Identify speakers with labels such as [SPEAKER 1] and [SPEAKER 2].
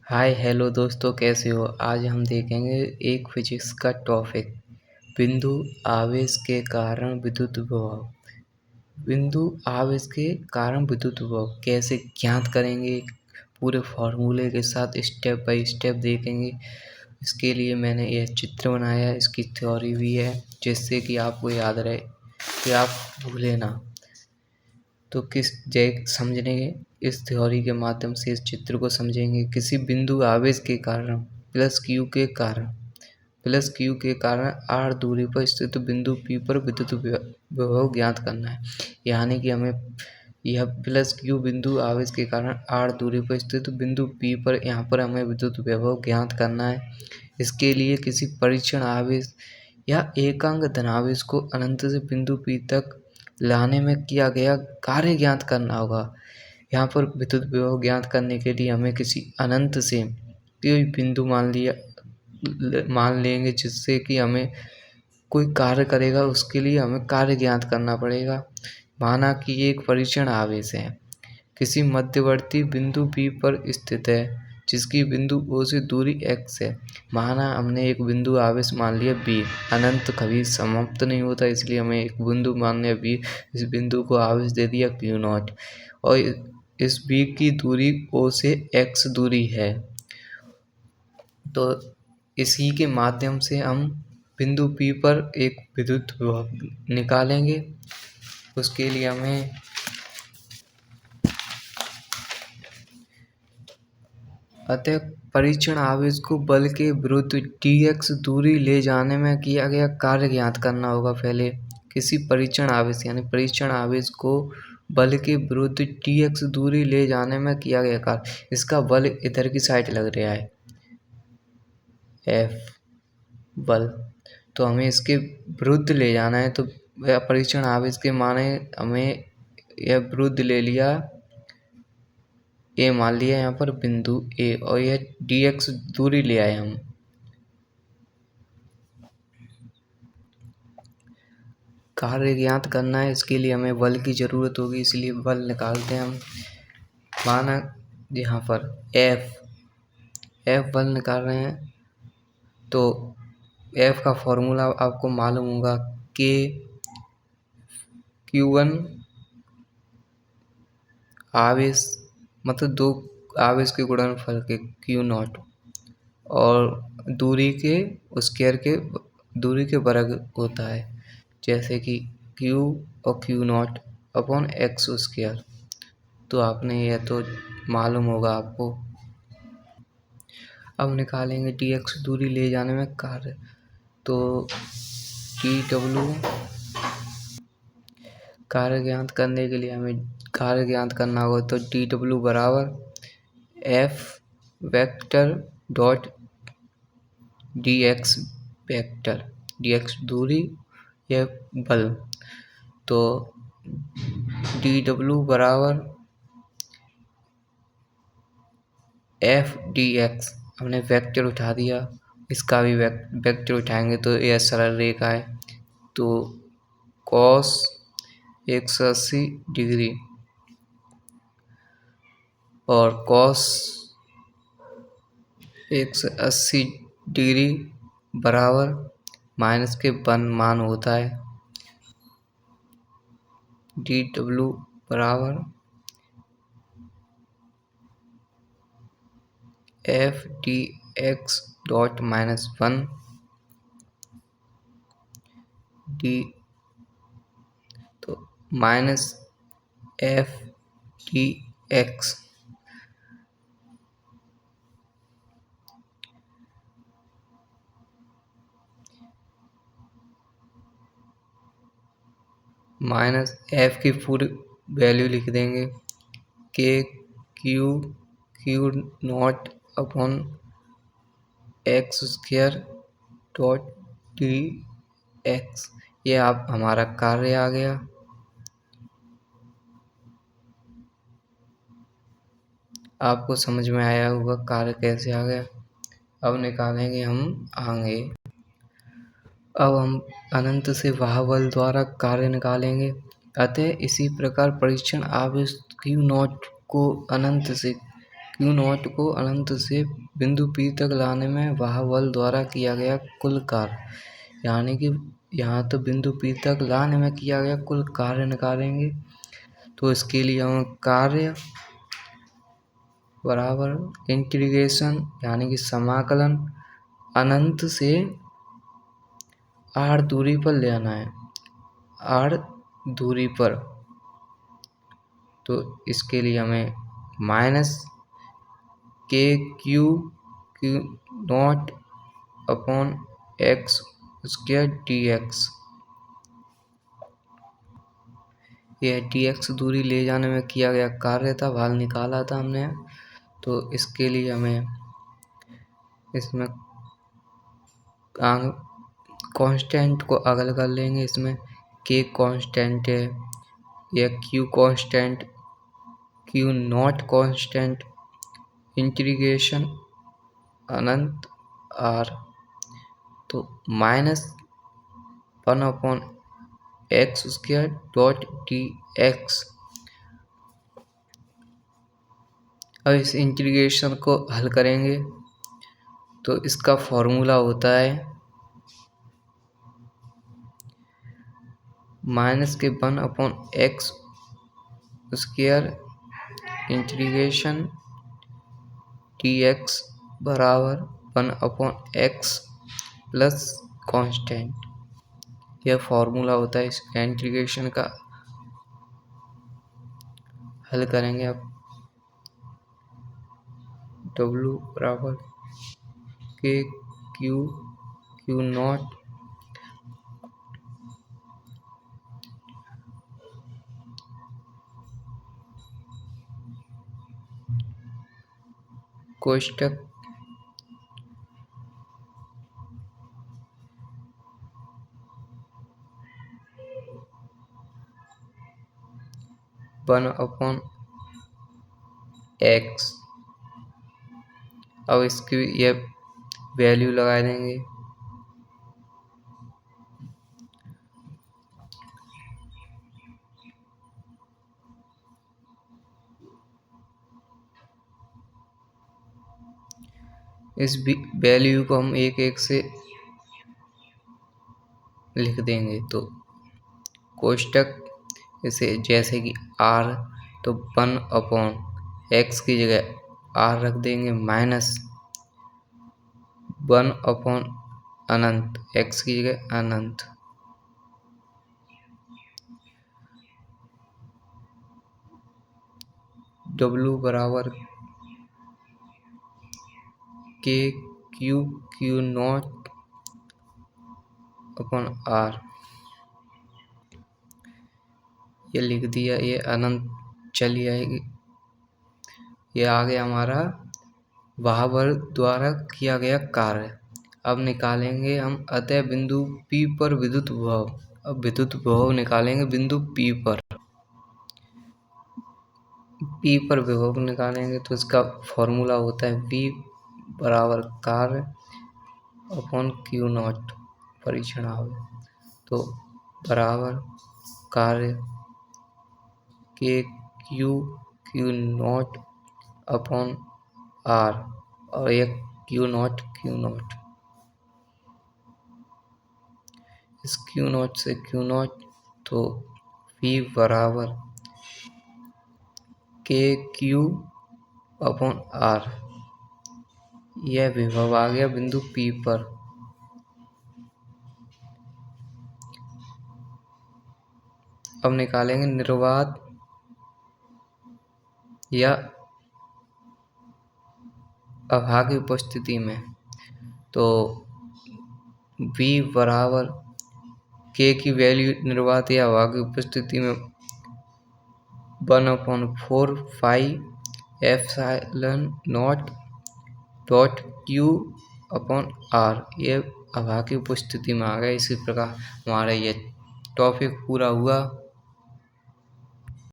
[SPEAKER 1] Hi hello दोस्तों, कैसे हो। आज हम देखेंगे एक फिजिक्स का टॉपिक, बिंदु आवेश के कारण विद्युत विभव। बिंदु आवेश के कारण विद्युत विभव कैसे ज्ञात करेंगे, पूरे फॉर्मूले के साथ स्टेप बाय स्टेप देखेंगे। इसके लिए मैंने यह चित्र बनाया है, इसकी थ्योरी भी है जिससे कि आपको याद रहे, कि आप भूले ना। तो किस जय समझेंगे, इस थ्योरी के माध्यम से इस चित्र को समझेंगे। किसी बिंदु आवेश के कारण प्लस क्यू के कारण आर दूरी पर स्थित बिंदु पी पर विद्युत विभव ज्ञात करना है। यानी कि हमें यह प्लस क्यू बिंदु आवेश के कारण आर दूरी पर स्थित बिंदु पी पर यहाँ पर हमें विद्युत विभव ज्ञात करना है। इसके लिए किसी परीक्षण आवेश या एकांक धनावेश को अनंत से बिंदु पी तक लाने में किया गया कार्य ज्ञात करना होगा। यहाँ पर विद्युत विभव ज्ञात करने के लिए हमें किसी अनंत से कोई बिंदु मान लेंगे जिससे कि हमें कोई कार्य करेगा, उसके लिए हमें कार्य ज्ञात करना पड़ेगा। माना कि एक परीक्षण आवेश है, किसी मध्यवर्ती बिंदु P पर स्थित है जिसकी बिंदु O से दूरी x है। माना हमने एक बिंदु आवेश मान लिया B, अनंत कभी समाप्त नहीं होता, इसलिए हमें एक बिंदु मान लिया B। इस बिंदु को आवेश दे दिया Q0 और इस B की दूरी O से x दूरी है। तो इसी के माध्यम से हम बिंदु P पर एक विद्युत विभव निकालेंगे। उसके लिए हमें अतः परीक्षण आवेश को बल के विरुद्ध dx दूरी ले जाने में किया गया कार्य ज्ञात करना होगा। पहले किसी परीक्षण आवेश को बल के विरुद्ध dx दूरी ले जाने में किया गया कार्य, इसका बल इधर की साइड लग रहा है F बल, तो हमें इसके विरुद्ध ले जाना है। तो परीक्षण आवेश के माने हमें यह विरुद्ध ले लिया, ए मान लिया यहाँ पर बिंदु ए, और यह dx दूरी ले आए हम। कार्य ज्ञात करना है, इसके लिए हमें बल की जरूरत होगी, इसलिए बल निकालते हैं हम। माना यहाँ पर F बल निकाल रहे हैं, तो F का फॉर्मूला आपको मालूम होगा, K Q1 आवेश मतलब दो आवेश के गुणनफल के Q0 और दूरी के वर्ग होता है, जैसे कि Q और Q0 अपॉन x स्क्वायर। तो आपने यह तो मालूम होगा आपको। अब निकालेंगे dx दूरी ले जाने में कार्य, तो dw कार्य ज्ञात करने के लिए हमें कार्य ज्ञात करना होगा, तो dw बराबर F vector dot dx vector, dx दूरी यह बल, तो dw बराबर F dx, हमने वेक्टर उठा दिया, इसका भी वेक्टर उठाएंगे तो यह सरल रेखा है। तो cos 180 डिग्री और cos 180 डिग्री बराबर माइनस के 1 मान होता है। dw बराबर F dx डॉट -1 d, तो minus F dx minus F की पूरी वैल्यू लिख देंगे, K Q0 upon x square dot dx। ये आप हमारा कार्य आ गया। आपको समझ में आया होगा कार्य कैसे आ गया। अब निकालेंगे हम आगे। अब हम अनंत से बाहुबल द्वारा कार्य निकालेंगे। अतः इसी प्रकार परीक्षण आवेश Q0 को अनंत से क्यू नॉट को अनंत से बिंदु P तक लाने में वह बल द्वारा किया गया कुल कार्य, यानी कि यहाँ तो बिंदु P तक लाने में किया गया कुल कार्य निकालेंगे। तो इसके लिए हम कार्य बराबर इंटीग्रेशन यानी कि समाकलन अनंत से r दूरी पर ले आना है, r दूरी पर। तो इसके लिए हमें माइनस के Q Q not upon x square D x, यह डी एक्स दूरी ले जाने में किया गया कार्य था, भाग निकाला था हमने। तो इसके लिए हमें इसमें कांस्टेंट को अगल कर लेंगे। इसमें के कांस्टेंट है या Q constant, Q not constant, integration अनंत आर। तो -1 X square dot D X. अब इस इंटीग्रेशन को हल करेंगे तो इसका फॉर्मूला होता है -1/x स्क्वायर इंटीग्रेशन dx बराबर 1/x प्लस कांस्टेंट। यह फॉर्मूला होता है इस इंटीग्रेशन का। हल करेंगे अब W बराबर के क्यू क्यू नॉट कोष्टक 1/x। अब इसकी ये वैल्यू लगा देंगे। इस वैल्यू को हम एक एक से लिख देंगे। तो कोष्टक इसे जैसे कि r, तो 1/x की जगह r रख देंगे, माइनस 1 अनंत, x की जगह अनंत। W बराबर के Q Q not upon r, ये लिख दिया। ये अनंत चली आएगी। ये आ गया हमारा वह बल द्वारा किया गया कार्य। अब निकालेंगे हम अतः बिंदु P पर विद्युत विभव। अब विद्युत विभव निकालेंगे बिंदु P पर। P पर विभव निकालेंगे तो इसका फॉर्मूला होता है V बराबर कार्य अपॉन क्यू नॉट परीक्षण आवे। तो बराबर कार्य के Q Q not upon r, और एक क्यू नॉट इस क्यू नॉट से क्यू नॉट। तो V बराबर के क्यू अपॉन r, यह विभव आ गया बिंदु P पर। अब निकालेंगे निर्वात या अभाव की उपस्थिति में। तो V बराबर के की वैल्यू निर्वात या अभाव की उपस्थिति में 1/4 pi epsilon not dot Q upon r, ये अभाव की उपस्थिति में आ गया। इसी प्रकार हमारा ये टॉपिक पूरा हुआ।